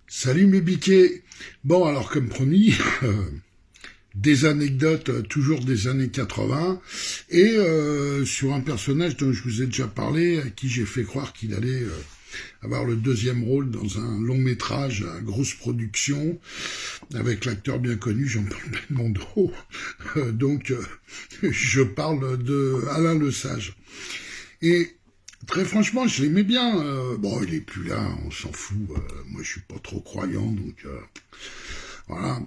Salut mes biquets. Bon, alors comme promis, des anecdotes, toujours des années 80, et sur un personnage dont je vous ai déjà parlé, à qui j'ai fait croire qu'il allait avoir le deuxième rôle dans un long métrage à grosse production, avec l'acteur bien connu Jean-Paul Belmondo. Donc, je parle de Alain Lesage. Et très franchement, je l'aimais bien. Bon, il est plus là, on s'en fout. Moi, je suis pas trop croyant, donc voilà.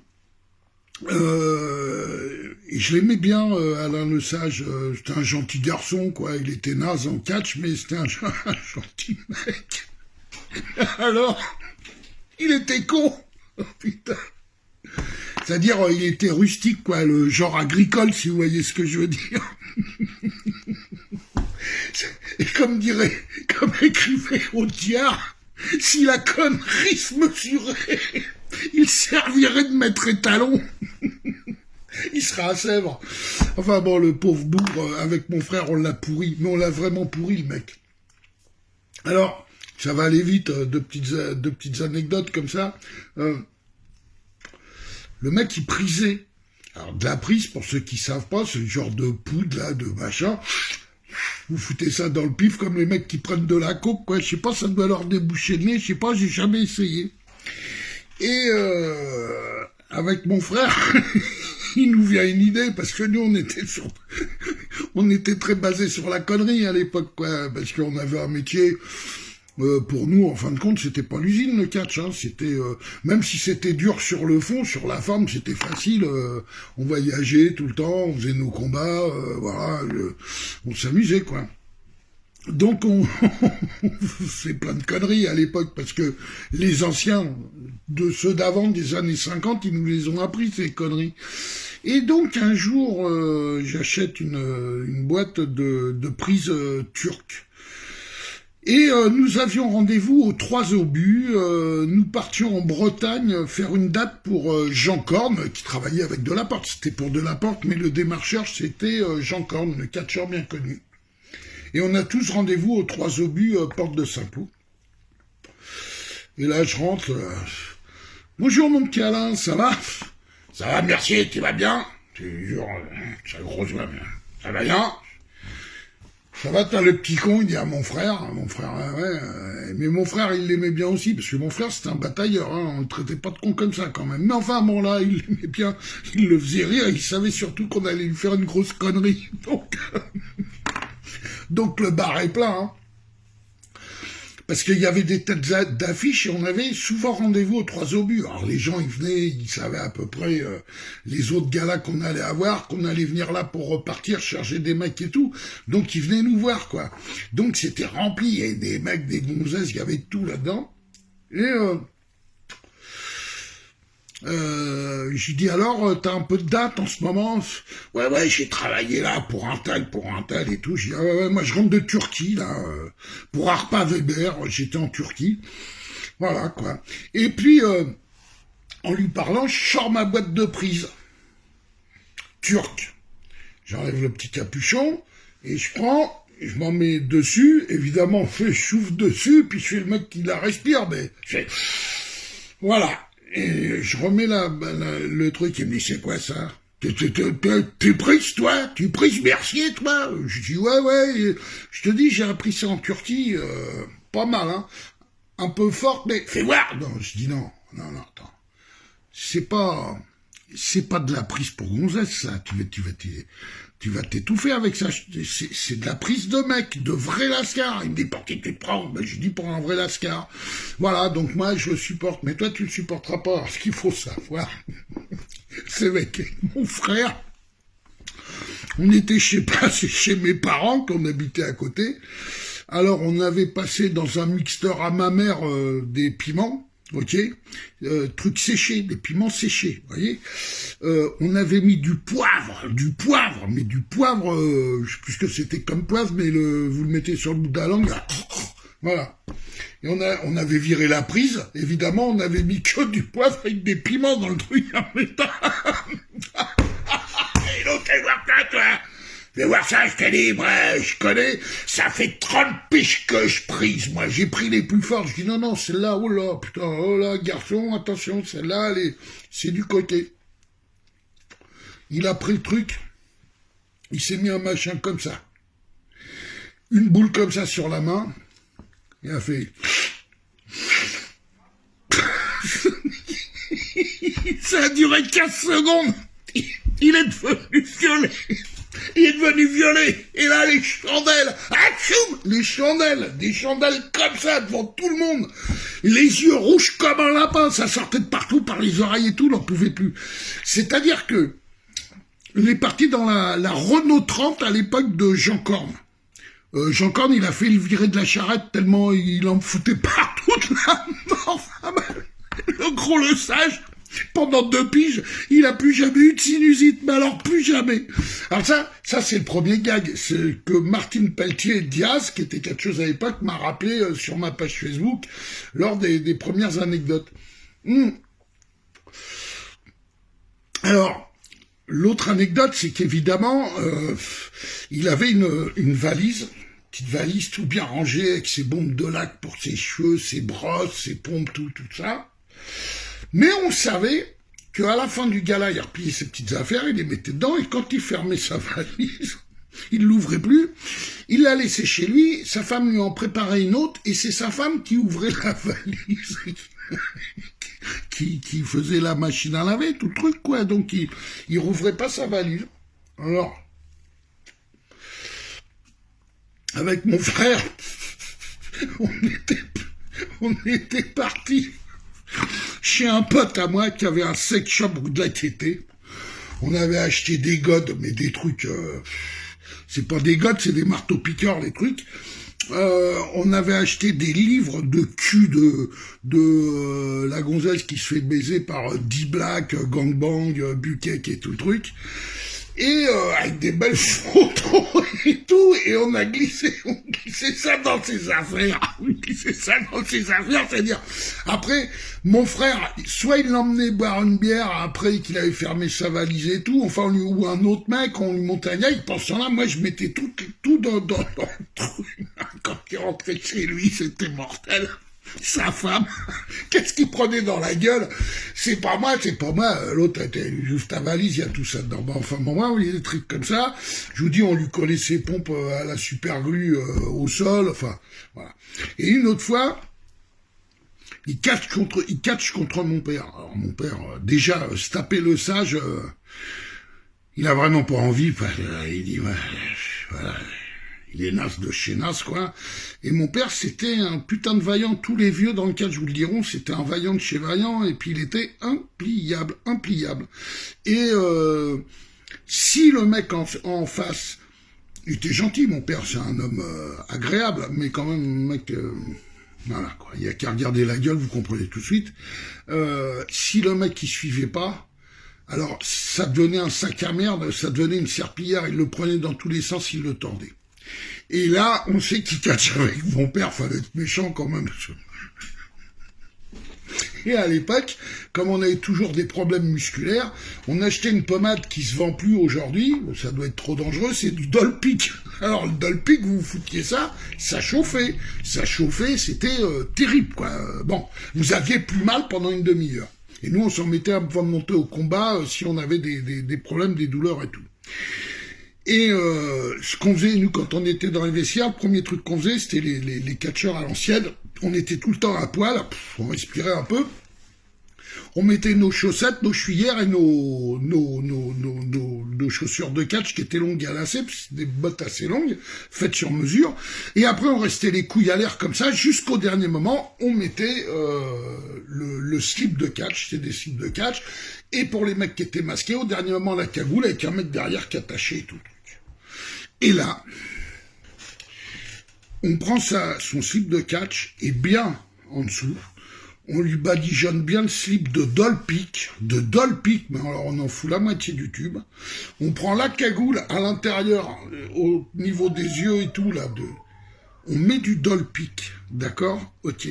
Et je l'aimais bien, Alain Lesage. C'était un gentil garçon, quoi. Il était naze en catch, mais c'était un gentil mec. Alors, il était con. Oh, putain. C'est-à-dire, il était rustique, quoi, le genre agricole, si vous voyez ce que je veux dire. Et comme écrivait Audiard, si la connerie se mesurait, il servirait de maître étalon. Il sera à Sèvres. Enfin bon, le pauvre bourre, avec mon frère, on l'a pourri. Mais on l'a vraiment pourri, le mec. Alors, ça va aller vite, deux petites anecdotes comme ça. Le mec, il prisait. Alors, de la prise, pour ceux qui savent pas, c'est le genre de poudre, là, de machin. Vous foutez ça dans le pif comme les mecs qui prennent de la coke, quoi. Je sais pas, ça doit leur déboucher le nez, je sais pas, j'ai jamais essayé. Et avec mon frère, il nous vient une idée, parce que nous, on était très basés sur la connerie à l'époque, quoi, parce qu'on avait un métier... pour nous, en fin de compte, c'était pas l'usine, le catch, hein. C'était, même si c'était dur sur le fond, sur la forme, c'était facile, on voyageait tout le temps, on faisait nos combats, voilà, on s'amusait, quoi. Donc, on fait plein de conneries à l'époque, parce que les anciens, de ceux d'avant, des années 50, ils nous les ont appris, ces conneries. Et donc, un jour, j'achète une boîte de prises turques. Et nous avions rendez-vous aux Trois Obus, nous partions en Bretagne faire une date pour Jean Corne, qui travaillait avec Delaporte. C'était pour Delaporte, mais le démarcheur, c'était Jean Corne, le catcheur bien connu. Et on a tous rendez-vous aux Trois Obus, porte de Saint-Cloud. Et là, je rentre. Bonjour mon petit Alain, ça va? Ça va, merci, tu vas bien? Toujours, ça grosse, ça va bien? Ça va, t'as le petit con, il dit à mon frère, ouais, mais mon frère, il l'aimait bien aussi, parce que mon frère, c'était un batailleur, hein, on ne traitait pas de con comme ça, quand même. Mais enfin, bon, là, il l'aimait bien, il le faisait rire, il savait surtout qu'on allait lui faire une grosse connerie. Donc le bar est plein, hein. Parce qu'il y avait des têtes d'affiches et on avait souvent rendez-vous aux Trois Obus. Alors les gens, ils venaient, ils savaient à peu près les autres galas qu'on allait avoir, qu'on allait venir là pour repartir, charger des mecs et tout. Donc ils venaient nous voir, quoi. Donc c'était rempli, il y avait des mecs, des gonzesses, il y avait tout là-dedans. Et j'ai dit alors, t'as un peu de date en ce moment? Ouais, j'ai travaillé là pour un tel et tout. J'ai dit, ouais, moi je rentre de Turquie là, pour Arpa Weber, j'étais en Turquie. Voilà quoi. Et puis, en lui parlant, je sors ma boîte de prise. Turque. J'enlève le petit capuchon, et je prends, je m'en mets dessus, évidemment, je souffle dessus, puis je fais le mec qui la respire, mais voilà. Et je remets le truc, il me dit, c'est quoi ça? T'es prise, toi? Tu prises Mercier, toi? Je dis, ouais, je te dis, j'ai appris ça en Turquie, pas mal, hein. Un peu forte, mais fais voir! Non, je dis non, attends. C'est pas de la prise pour gonzesse, ça. Tu vas t'étouffer avec ça. C'est de la prise de mec, de vrai lascar. Il me dit, pour qui tu te prends? Ben, je dis, pour un vrai lascar. Voilà, donc moi, je le supporte. Mais toi, tu le supporteras pas. Alors, ce qu'il faut savoir, c'est avec mon frère. On était, je sais pas, c'est chez mes parents, qu'on habitait à côté. Alors, on avait passé dans un mixteur à ma mère des piments. Ok, trucs séchés, des piments séchés, vous voyez. On avait mis du poivre, mais du poivre, je sais plus ce que c'était comme poivre, mais vous le mettez sur le bout de la langue, là, voilà. Et on avait viré la prise, évidemment, on avait mis que du poivre avec des piments dans le truc en même temps. Et l'autre, voir ça, toi. Fais voir ça, je te dis, ouais, je connais, ça fait 30 piges que je prise, moi, j'ai pris les plus fortes, je dis, non, non, celle-là, oh là, putain, oh là, garçon, attention, celle-là, c'est du côté. Il a pris le truc, il s'est mis un machin comme ça, une boule comme ça sur la main, il a fait... Ça a duré 15 secondes, il est devenu violet. Il est devenu violet, et là, les chandelles, atchoum, les chandelles, des chandelles comme ça, devant tout le monde, les yeux rouges comme un lapin, ça sortait de partout, par les oreilles et tout, on n'en pouvait plus. C'est-à-dire que, il est parti dans la Renault 30 à l'époque de Jean Corne. Jean Corne, il a fait le virer de la charrette tellement il en foutait partout de la mort. Le gros le sage, pendant 2 piges, il a plus jamais eu de sinusite, mais alors plus jamais. Alors ça c'est le premier gag, c'est que Martine Pelletier-Diaz, qui était quelque chose à l'époque, m'a rappelé sur ma page Facebook, lors des premières anecdotes. Alors, l'autre anecdote, c'est qu'évidemment, il avait une valise, petite valise tout bien rangée, avec ses bombes de lac pour ses cheveux, ses brosses, ses pompes, tout ça. Mais on savait qu'à la fin du gala, il repliait ses petites affaires, il les mettait dedans, et quand il fermait sa valise, il l'ouvrait plus, il la laissait chez lui, sa femme lui en préparait une autre, et c'est sa femme qui ouvrait la valise, qui faisait la machine à laver, tout le truc, quoi. Donc il rouvrait pas sa valise. Alors, avec mon frère, on était partis chez un pote à moi qui avait un sex shop de la TT. On avait acheté des godes, mais des trucs... c'est pas des godes, c'est des marteaux-piqueurs, les trucs. On avait acheté des livres de cul de la gonzesse qui se fait baiser par D-Black, Gangbang, Bukkake et tout le truc. Et avec des belles photos et tout, et on glissait ça dans ses affaires. On glissait ça dans ses affaires, c'est-à-dire, après, mon frère, soit il l'emmenait boire une bière après qu'il avait fermé sa valise et tout, enfin, ou un autre mec, on lui montait un gars, il pensait là, moi je mettais tout dans le truc. Quand il rentrait chez lui, c'était mortel. Sa femme, qu'est-ce qu'il prenait dans la gueule? C'est pas moi, l'autre était juste ta valise, il y a tout ça dedans. Bon, enfin, moi, il y a des trucs comme ça. Je vous dis, on lui collait ses pompes à la super glue au sol, enfin, voilà. Et une autre fois, il catch contre mon père. Alors, mon père, déjà, se taper le sage, il a vraiment pas envie, il dit, ouais, voilà. Il est naze de chez naze, quoi. Et mon père, c'était un putain de vaillant. Tous les vieux dans le cadre, je vous le diront, c'était un vaillant de chez vaillant, et puis il était impliable. Et si le mec en face, il était gentil, mon père, c'est un homme agréable, mais quand même, mec... voilà, quoi. Il y a qu'à regarder la gueule, vous comprenez tout de suite. Si le mec, il suivait pas, alors ça devenait un sac à merde, ça devenait une serpillière, il le prenait dans tous les sens, il le tordait. Et là, on sait qu'il catch avec mon père, fallait être méchant quand même. Et à l'époque, comme on avait toujours des problèmes musculaires, on achetait une pommade qui se vend plus aujourd'hui, ça doit être trop dangereux, c'est du Dolpic. Alors le Dolpic, vous foutiez ça chauffait. Ça chauffait, c'était terrible, quoi. Bon, vous aviez plus mal pendant une demi-heure. Et nous, on s'en mettait avant de monter au combat si on avait des problèmes, des douleurs et tout. Et ce qu'on faisait, nous, quand on était dans les vestiaires, le premier truc qu'on faisait, c'était les catcheurs à l'ancienne. On était tout le temps à poil, on respirait un peu. On mettait nos chaussettes, nos chouillères et nos chaussures de catch qui étaient longues à lacets, c'est des bottes assez longues, faites sur mesure. Et après, on restait les couilles à l'air comme ça, jusqu'au dernier moment, on mettait le slip de catch, c'était des slips de catch. Et pour les mecs qui étaient masqués, au dernier moment, la cagoule avec un mec derrière qui attachait et tout. Et là, on prend son slip de catch et bien en dessous, on lui badigeonne bien le slip de Dolpic, mais alors on en fout la moitié du tube. On prend la cagoule à l'intérieur, au niveau des yeux et tout, là, on met du Dolpic, d'accord? Ok.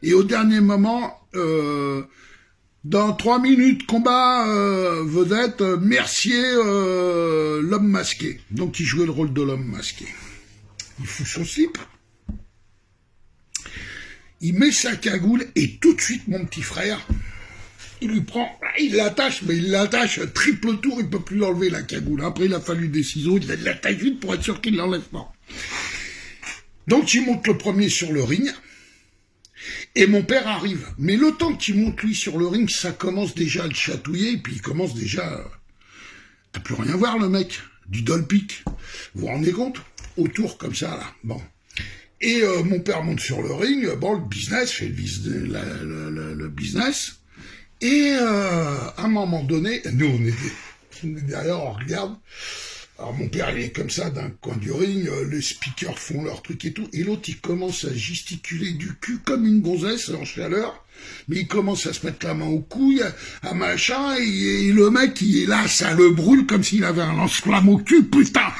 Et au dernier moment, Dans 3 minutes, combat vedette, Mercier, l'homme masqué. Donc il jouait le rôle de l'homme masqué. Il fout son slip. Il met sa cagoule et tout de suite, mon petit frère, il lui prend, il l'attache, mais il l'attache triple tour, il peut plus l'enlever la cagoule. Après, il a fallu des ciseaux, il l'attache vite pour être sûr qu'il l'enlève pas. Donc, il monte le premier sur le ring, et mon père arrive. Mais le temps qu'il monte lui sur le ring, ça commence déjà à le chatouiller, et puis il commence déjà à plus rien voir, le mec, du dolpic. Vous vous rendez compte? Autour comme ça, là. Bon. Et mon père monte sur le ring, bon, le business, fait le business. Et à un moment donné, nous on est derrière, on regarde. Alors mon père il est comme ça d'un coin du ring, les speakers font leur truc et tout, et l'autre il commence à gesticuler du cul comme une gonzesse en chaleur, mais il commence à se mettre la main aux couilles, à machin, et le mec il est là, ça le brûle comme s'il avait un lance-flamme au cul, putain.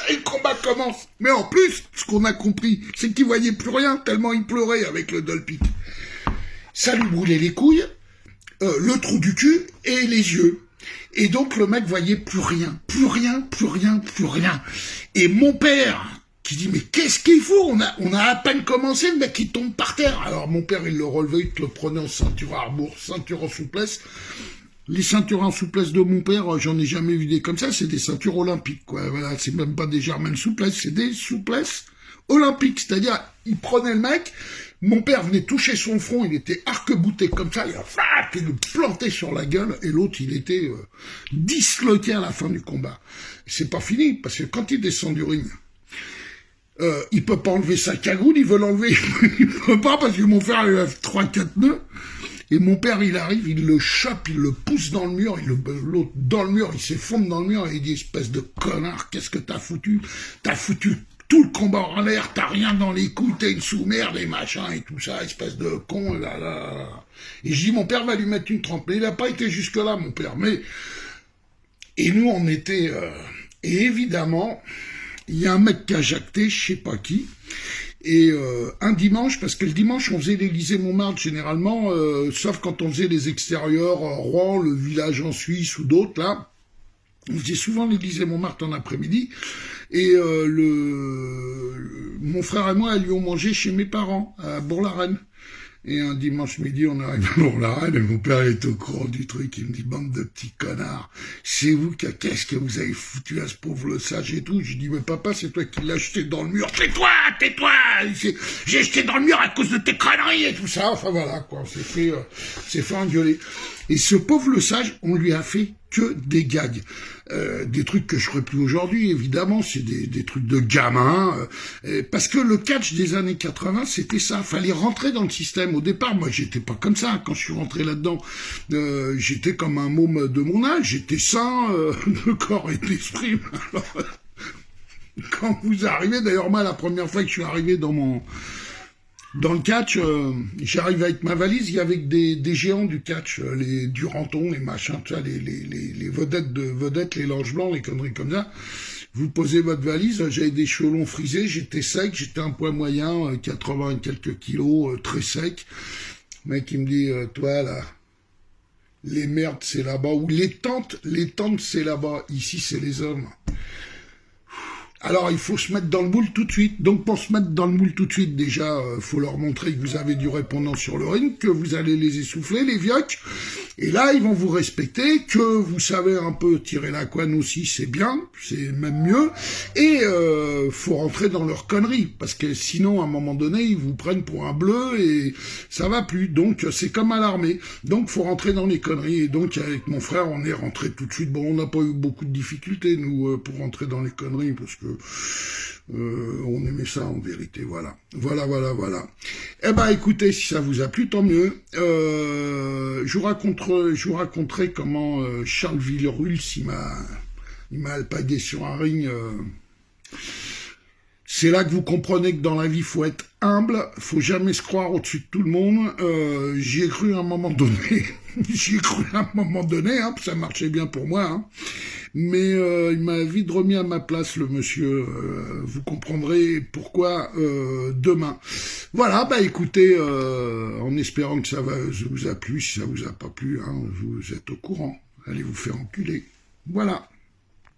Et le combat commence. Mais en plus, ce qu'on a compris, c'est qu'il voyait plus rien, tellement il pleurait avec le dolpic. Ça lui brûlait les couilles, le trou du cul et les yeux. Et donc le mec voyait plus rien, plus rien, plus rien, plus rien. Et mon père, qui dit, mais qu'est-ce qu'il faut? On a à peine commencé, le mec il tombe par terre. Alors mon père, il le relevait, il te le prenait en ceinture à rebours, ceinture en souplesse. Les ceintures en souplesse de mon père, j'en ai jamais vu des comme ça, c'est des ceintures olympiques, quoi. Voilà, c'est même pas des germaines souplesses, c'est des souplesses olympiques. C'est-à-dire, il prenait le mec, mon père venait toucher son front, il était arc-bouté comme ça, il le plantait sur la gueule, et l'autre, il était disloqué à la fin du combat. C'est pas fini, parce que quand il descend du ring, il peut pas enlever sa cagoule, il veut l'enlever, il peut pas, parce que mon frère, il a 3-4 nœuds. Et mon père, il arrive, il le chope, il le pousse dans le mur, l'autre dans le mur, il s'effondre dans le mur, et il dit, espèce de connard, qu'est-ce que t'as foutu? T'as foutu tout le combat en l'air, t'as rien dans les couilles, t'es une sous-merde, et machin, et tout ça, espèce de con, là. Et je dis, mon père va lui mettre une trempe. Mais il n'a pas été jusque-là, mon père, mais... Et nous, on était... Et évidemment, il y a un mec qui a jacté, je sais pas qui, et un dimanche, parce que le dimanche, on faisait l'Élysée-Montmartre généralement, sauf quand on faisait les extérieurs, Rouen, le village en Suisse ou d'autres, là, on faisait souvent l'Élysée-Montmartre en après-midi, et mon frère et moi allions manger chez mes parents, à Bourg-la-Reine. Et un dimanche midi, on arrive à Bourg-la-Reine, et mon père est au courant du truc, il me dit, bande de petits connards, c'est vous, qu'est-ce que vous avez foutu à ce pauvre le sage et tout? Je dis, mais papa, c'est toi qui l'as jeté dans le mur, tais-toi, j'ai jeté dans le mur à cause de tes conneries et tout ça, enfin voilà, quoi, on s'est fait engueuler. Et ce pauvre le sage, on lui a fait que des gags. Des trucs que je ferais plus aujourd'hui, évidemment, c'est des trucs de gamins, parce que le catch des années 80, c'était ça, fallait rentrer dans le système. Au départ, moi, j'étais pas comme ça, quand je suis rentré là-dedans, j'étais comme un môme de mon âge, j'étais sain, de corps et d'esprit. Alors, quand vous arrivez, d'ailleurs, moi, la première fois que je suis arrivé dans le catch, j'arrive avec ma valise, il y avait des géants du catch, les Duranton, les machins, tout ça, les vedettes, les langes blancs, les conneries comme ça. Vous posez votre valise, j'avais des cheveux longs frisés, j'étais sec, j'étais un poids moyen, 80 et quelques kilos, très sec. Le mec, il me dit, toi, là, les merdes, c'est là-bas, ou les tentes, c'est là-bas, ici, c'est les hommes. Alors, il faut se mettre dans le moule tout de suite. Donc, pour se mettre dans le moule tout de suite, déjà, faut leur montrer que vous avez du répondant sur le ring, que vous allez les essouffler, les vioques. Et là, ils vont vous respecter, que vous savez un peu tirer la couenne aussi, c'est bien, c'est même mieux. Et faut rentrer dans leurs conneries, parce que sinon, à un moment donné, ils vous prennent pour un bleu et ça va plus. Donc, c'est comme à l'armée. Donc, faut rentrer dans les conneries. Et donc, avec mon frère, on est rentré tout de suite. Bon, on n'a pas eu beaucoup de difficultés, nous, pour rentrer dans les conneries, parce que on aimait ça en vérité, voilà. Voilà. Eh ben, écoutez, si ça vous a plu, tant mieux. Je vous raconterai comment Charles Villerulls, il m'a alpagué sur un ring. C'est là que vous comprenez que dans la vie, faut être humble, faut jamais se croire au-dessus de tout le monde. J'y ai cru à un moment donné, hein, ça marchait bien pour moi, hein. mais il m'a vite remis à ma place, le monsieur. Vous comprendrez pourquoi demain. Voilà, bah écoutez, en espérant que ça vous a plu, si ça vous a pas plu, hein, vous êtes au courant. Allez vous faire enculer. Voilà.